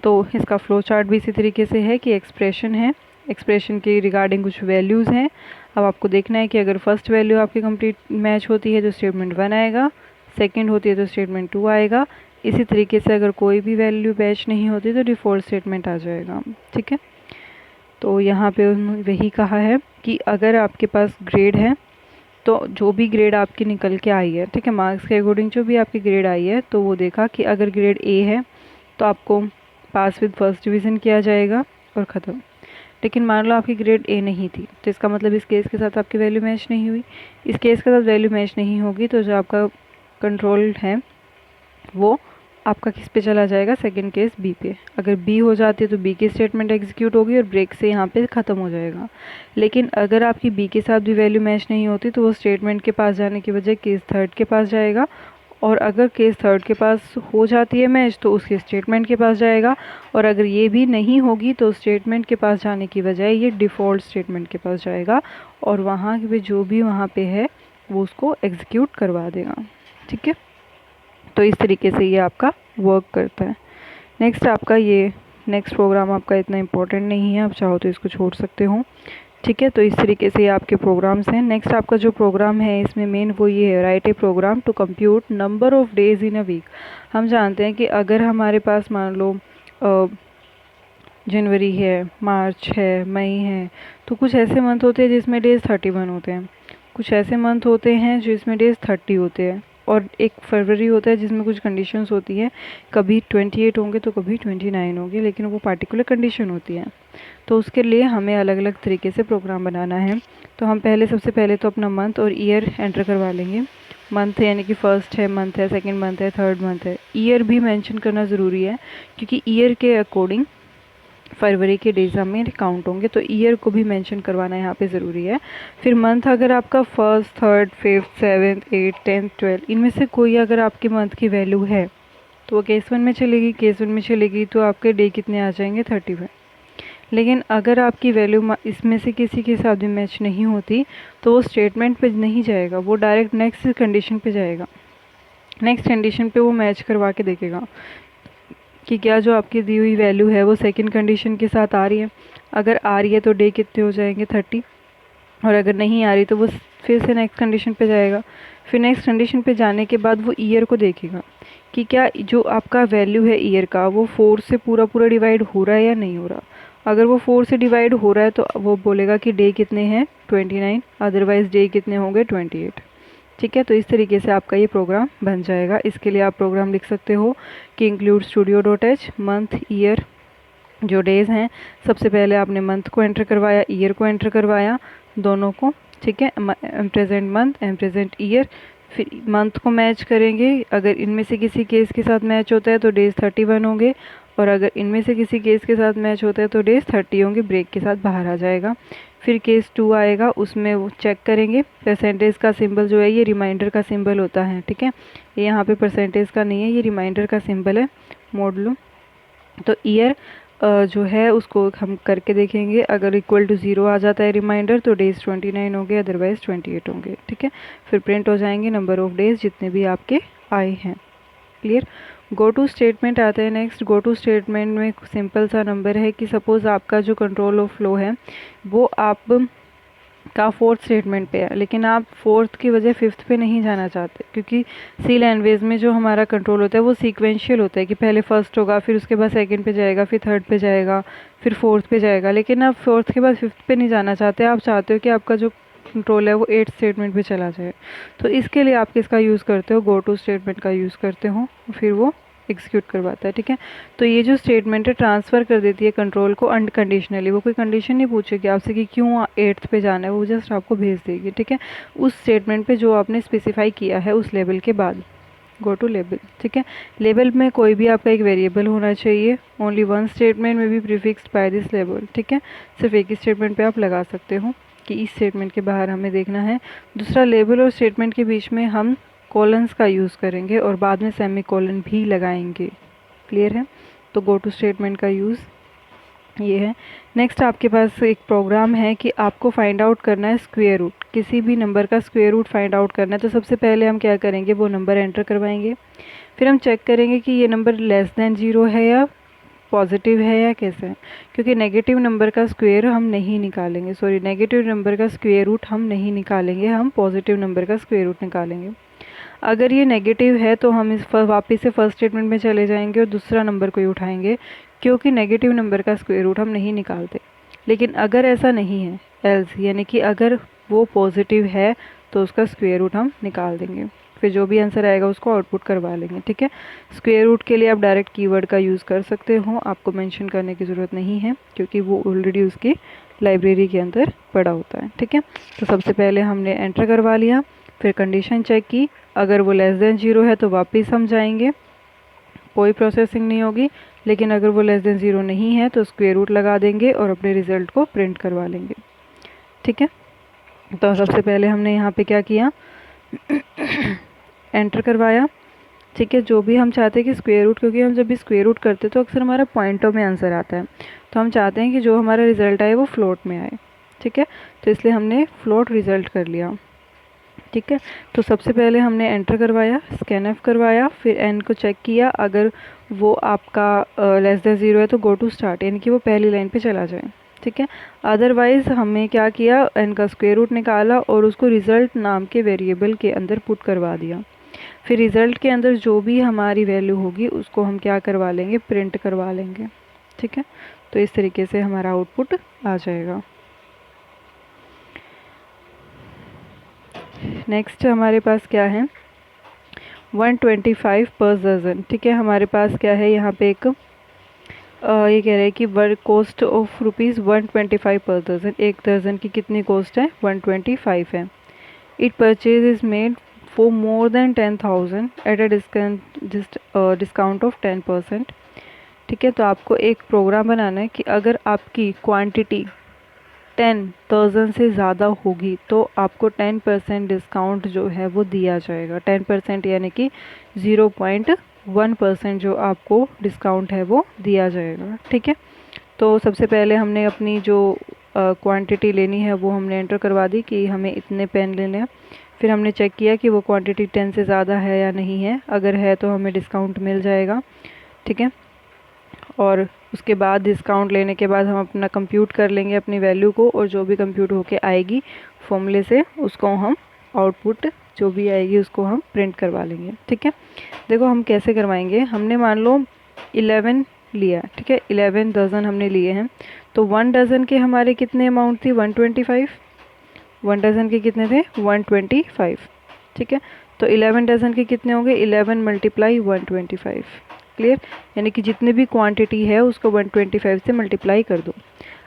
तो इसका फ्लो चार्ट भी इसी तरीके से है कि एक्सप्रेशन है, एक्सप्रेशन के रिगार्डिंग कुछ वैल्यूज़ हैं। अब आपको देखना है कि अगर फर्स्ट वैल्यू आपकी कंप्लीट मैच होती है तो स्टेटमेंट 1 आएगा, सेकंड होती है तो स्टेटमेंट 2 आएगा। इसी तरीके से अगर कोई भी वैल्यू मैच नहीं होती तो डिफ़ॉल्ट स्टेटमेंट आ जाएगा, ठीक है। तो यहाँ पे उन्होंने वही कहा है कि अगर आपके पास ग्रेड है तो जो भी ग्रेड आपकी निकल के आई है, ठीक है, मार्क्स के अकॉर्डिंग जो भी आपकी ग्रेड आई है, तो वो देखा कि अगर ग्रेड ए है तो आपको पास विद फर्स्ट डिवीज़न किया जाएगा और ख़त्म। लेकिन मान लो आपकी ग्रेड ए नहीं थी, तो इसका मतलब इस केस के साथ आपकी वैल्यू मैच नहीं हुई। इस केस के साथ वैल्यू मैच नहीं होगी तो जो आपका कंट्रोल है वो आपका किस पे चला जाएगा, सेकंड केस बी पे। अगर बी हो जाती है तो बी की स्टेटमेंट एग्जीक्यूट होगी और ब्रेक से यहाँ पे ख़त्म हो जाएगा। लेकिन अगर आपकी बी के साथ भी वैल्यू मैच नहीं होती तो वो स्टेटमेंट के पास जाने की बजाय केस 3 के पास जाएगा, और अगर केस 3 के पास हो जाती है मैच तो उसके स्टेटमेंट के पास जाएगा, और अगर ये भी नहीं होगी तो स्टेटमेंट के पास जाने की बजाय ये डिफ़ॉल्ट स्टेटमेंट के पास जाएगा और वहाँ पे जो भी वहाँ पे है वो उसको एग्जीक्यूट करवा देगा, ठीक है। तो इस तरीके से ये आपका वर्क करता है। नेक्स्ट आपका ये नेक्स्ट प्रोग्राम आपका इतना इम्पोर्टेंट नहीं है, आप चाहो तो इसको छोड़ सकते हो, ठीक है। तो इस तरीके से ये आपके प्रोग्राम्स हैं। नेक्स्ट आपका जो प्रोग्राम है इसमें मेन वो ये है, write a program to compute number of days in a week. हम जानते हैं कि अगर हमारे पास मान लो जनवरी है, मार्च है, मई है, तो कुछ ऐसे मंथ होते हैं जिसमें डेज़ 31 होते हैं, कुछ ऐसे मंथ होते हैं जिसमें डेज़ 30 होते हैं, और एक फरवरी होता है जिसमें कुछ कंडीशंस होती हैं, कभी 28 होंगे तो कभी 29 होंगे, लेकिन वो पार्टिकुलर कंडीशन होती है। तो उसके लिए हमें अलग अलग तरीके से प्रोग्राम बनाना है। तो हम सबसे पहले तो अपना मंथ और ईयर एंटर करवा लेंगे। मंथ यानी कि फर्स्ट है मंथ है, सेकंड मंथ है, थर्ड मंथ है। ईयर भी मेंशन करना ज़रूरी है क्योंकि ईयर के अकॉर्डिंग फरवरी के डेज हमें काउंट होंगे, तो ईयर को भी मेंशन करवाना यहाँ पे ज़रूरी है। फिर मंथ अगर आपका first, third, fifth, 7th, 8th, 10th, 12th इनमें से कोई अगर आपके मंथ की वैल्यू है तो वो केस 1 में चलेगी, केस 1 में चलेगी तो आपके डे कितने आ जाएंगे, 31। लेकिन अगर आपकी वैल्यू इसमें से किसी के साथ भी मैच नहीं होती तो वो स्टेटमेंट पे नहीं जाएगा, वो डायरेक्ट नेक्स्ट कंडीशन पे जाएगा। नेक्स्ट कंडीशन पे वो मैच करवा के देखेगा कि क्या जो आपकी दी हुई वैल्यू है वो सेकंड कंडीशन के साथ आ रही है। अगर आ रही है तो डे कितने हो जाएंगे, 30, और अगर नहीं आ रही तो वो फिर से नेक्स्ट कंडीशन पे जाएगा। फिर नेक्स्ट कंडीशन पे जाने के बाद वो ईयर को देखेगा कि क्या जो आपका वैल्यू है ईयर का वो 4 से पूरा डिवाइड हो रहा है या नहीं हो रहा। अगर वो 4 से डिवाइड हो रहा है तो वो बोलेगा कि डे कितने हैं, 29, अदरवाइज़ डे कितने होंगे, 28, ठीक है। तो इस तरीके से आपका ये प्रोग्राम बन जाएगा। इसके लिए आप प्रोग्राम लिख सकते हो कि इंक्लूड studio.h, मंथ, ईयर, जो डेज़ हैं सबसे पहले आपने मंथ को एंटर करवाया, ईयर को एंटर करवाया, दोनों को, ठीक है, present month and present year. फिर मंथ को मैच करेंगे, अगर इनमें से किसी केस के साथ मैच होता है तो डेज़ 31 होंगे, और अगर इनमें से किसी केस के साथ मैच होता है तो डेज़ 30 होंगे, ब्रेक के साथ बाहर आ जाएगा। फिर केस 2 आएगा, उसमें वो चेक करेंगे, परसेंटेज का सिंबल जो है ये रिमाइंडर का सिंबल होता है, ठीक है, ये यहाँ पे परसेंटेज का नहीं है, ये रिमाइंडर का सिंबल है, मोडुलो। तो ईयर जो है उसको हम करके देखेंगे, अगर इक्वल टू 0 आ जाता है रिमाइंडर तो डेज़ 29 होंगे, अदरवाइज़ 28 होंगे, ठीक है। फिर प्रिंट हो जाएंगे नंबर ऑफ़ डेज़ जितने भी आपके आए हैं। क्लियर। गो टू स्टेटमेंट आता है नेक्स्ट। गो टू स्टेटमेंट में सिंपल सा नंबर है कि सपोज़ आपका जो कंट्रोल ऑफ फ्लो है वो आप का फोर्थ स्टेटमेंट पे है, लेकिन आप फोर्थ की वजह फिफ्थ पे नहीं जाना चाहते, क्योंकि सी लैंग्वेज में जो हमारा कंट्रोल होता है वो सीक्वेंशियल होता है कि पहले फर्स्ट होगा, फिर उसके बाद सेकंड पे जाएगा, फिर थर्ड पे जाएगा, फिर फोर्थ पे जाएगा। लेकिन आप फोर्थ के बाद फिफ्थ पे नहीं जाना चाहते, आप चाहते हो कि आपका जो कंट्रोल है वो एट्थ स्टेटमेंट पे चला जाए। तो इसके लिए आप किसका यूज़ करते हो, गो टू स्टेटमेंट का यूज़ करते हो, फिर वो एग्जीक्यूट करवाता है। ठीक है, तो ये जो स्टेटमेंट है ट्रांसफ़र कर देती है कंट्रोल को अनकंडीशनली। वो कोई कंडीशन नहीं पूछेगी आपसे कि क्यों एट्थ पे जाना है, वो जस्ट आपको भेज देगी। ठीक है, उस स्टेटमेंट पे जो आपने स्पेसिफाई किया है उस लेवल के बाद। Go to label. ठीक है, लेबल में कोई भी आपका एक वेरिएबल होना चाहिए। ओनली वन स्टेटमेंट में भी प्रीफिक्स्ड बाय दिस लेबल। ठीक है, सिर्फ एक ही स्टेटमेंट पे आप लगा सकते हो कि इस स्टेटमेंट के बाहर हमें देखना है। दूसरा, लेबल और स्टेटमेंट के बीच में हम कॉलन्स का यूज़ करेंगे और बाद में सेमी कॉलन भी लगाएंगे। क्लियर है, तो गो टू स्टेटमेंट का यूज़ ये है। नेक्स्ट आपके पास एक प्रोग्राम है कि आपको फाइंड आउट करना है स्क्वायर रूट, किसी भी नंबर का स्क्वायर रूट फाइंड आउट करना है। तो सबसे पहले हम क्या करेंगे, वो नंबर एंटर करवाएंगे, फिर हम चेक करेंगे कि ये नंबर लेस देन 0 है या पॉजिटिव है या कैसे है, क्योंकि नेगेटिव नंबर का स्क्वायर हम नहीं निकालेंगे, सॉरी नेगेटिव नंबर का स्क्वायर रूट हम नहीं निकालेंगे, हम पॉजिटिव नंबर का स्क्वायर रूट निकालेंगे। अगर ये नेगेटिव है तो हम इस वापस से फर्स्ट स्टेटमेंट में चले जाएंगे और दूसरा नंबर को ही उठाएंगे, क्योंकि नेगेटिव नंबर का स्क्वायर रूट हम नहीं निकालते। लेकिन अगर ऐसा नहीं है, एल्स यानी कि अगर वो पॉजिटिव है तो उसका स्क्वायर रूट हम निकाल देंगे, फिर जो भी आंसर आएगा उसको आउटपुट करवा लेंगे। ठीक है, स्क्वायर रूट के लिए आप डायरेक्ट कीवर्ड का यूज़ कर सकते हो, आपको मेंशन करने की ज़रूरत नहीं है क्योंकि वो ऑलरेडी उसकी लाइब्रेरी के अंदर पड़ा होता है। ठीक है, तो सबसे पहले हमने एंटर करवा लिया, फिर कंडीशन चेक की, अगर वो लेस देन 0 है तो वापस हम जाएंगे, कोई प्रोसेसिंग नहीं होगी। लेकिन अगर वो लेस देन 0 नहीं है तो स्क्वायर रूट लगा देंगे और अपने रिज़ल्ट को प्रिंट करवा लेंगे। ठीक है, तो सबसे पहले हमने यहाँ पे क्या किया, एंटर करवाया। ठीक है, जो भी हम चाहते हैं कि स्क्वायर रूट, क्योंकि हम जब भी स्क्वायर रूट करते तो अक्सर हमारा पॉइंटों में आंसर आता है, तो हम चाहते हैं कि जो हमारा रिज़ल्ट आए वो फ्लोट में आए। ठीक है, तो इसलिए हमने फ्लोट रिज़ल्ट कर लिया। ठीक है, तो सबसे पहले हमने एंटर करवाया, स्कैन करवाया, फिर एन को चेक किया, अगर वो आपका लेस देन 0 है तो गो टू स्टार्ट, यानी कि वो पहली लाइन पे चला जाए। ठीक है, अदरवाइज़ हमें क्या किया, एन का स्क्वायर रूट निकाला और उसको रिज़ल्ट नाम के वेरिएबल के अंदर पुट करवा दिया। फिर रिज़ल्ट के अंदर जो भी हमारी वैल्यू होगी उसको हम क्या करवा लेंगे, प्रिंट करवा लेंगे। ठीक है, तो इस तरीके से हमारा आउटपुट आ जाएगा। नेक्स्ट हमारे पास क्या है, 125 पर दर्जन। ठीक है, हमारे पास क्या है यहाँ पे एक ये कह रहे हैं कि वर्क कॉस्ट ऑफ रुपीज़ 125 पर दर्जन, एक दर्जन की कितनी कॉस्ट है, 125 है। It purchase is made for more than 10,000 at a discount of 10%। ठीक है, तो आपको एक प्रोग्राम बनाना है कि अगर आपकी क्वांटिटी 10,000 से ज़्यादा होगी तो आपको 10% डिस्काउंट जो है वो दिया जाएगा। 10% यानी कि 0.1% जो आपको डिस्काउंट है वो दिया जाएगा। ठीक है, तो सबसे पहले हमने अपनी जो क्वांटिटी लेनी है वो हमने एंटर करवा दी कि हमें इतने पेन लेने हैं। फिर हमने चेक किया कि वो क्वांटिटी 10 से ज़्यादा है या नहीं है, अगर है तो हमें डिस्काउंट मिल जाएगा। ठीक है, और उसके बाद डिस्काउंट लेने के बाद हम अपना कंप्यूट कर लेंगे अपनी वैल्यू को, और जो भी कंप्यूट होके आएगी फॉर्मूले से उसको हम आउटपुट जो भी आएगी उसको हम प्रिंट करवा लेंगे। ठीक है, देखो हम कैसे करवाएंगे, हमने मान लो 11 लिया। ठीक है, 11 डज़न हमने लिए हैं, तो 1 डज़न के हमारे कितने अमाउंट थी, 125। 1 डज़न के कितने थे, 125। ठीक है, तो 11 डज़न के कितने होंगे, 11 मल्टीप्लाई 125। क्लियर, यानी कि जितने भी क्वांटिटी है उसको 125 से मल्टीप्लाई कर दो।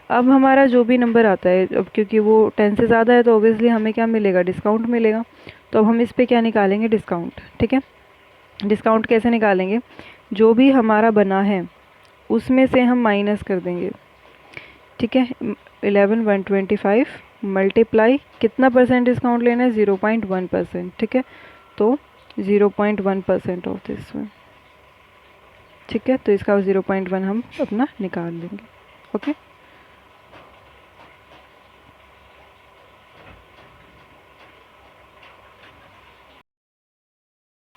अब हमारा जो भी नंबर आता है, अब क्योंकि वो 10 से ज़्यादा है तो ऑब्वियसली हमें क्या मिलेगा, डिस्काउंट मिलेगा। तो अब हम इस पे क्या निकालेंगे, डिस्काउंट। ठीक है, डिस्काउंट कैसे निकालेंगे, जो भी हमारा बना है उसमें से हम माइनस कर देंगे। ठीक है, 11 125 मल्टीप्लाई कितना परसेंट डिस्काउंट लेना है, 0.1%। ठीक है, तो 0.1% ऑफ दिस वन। ठीक है, तो इसका 0.1 हम अपना निकाल लेंगे। ओके।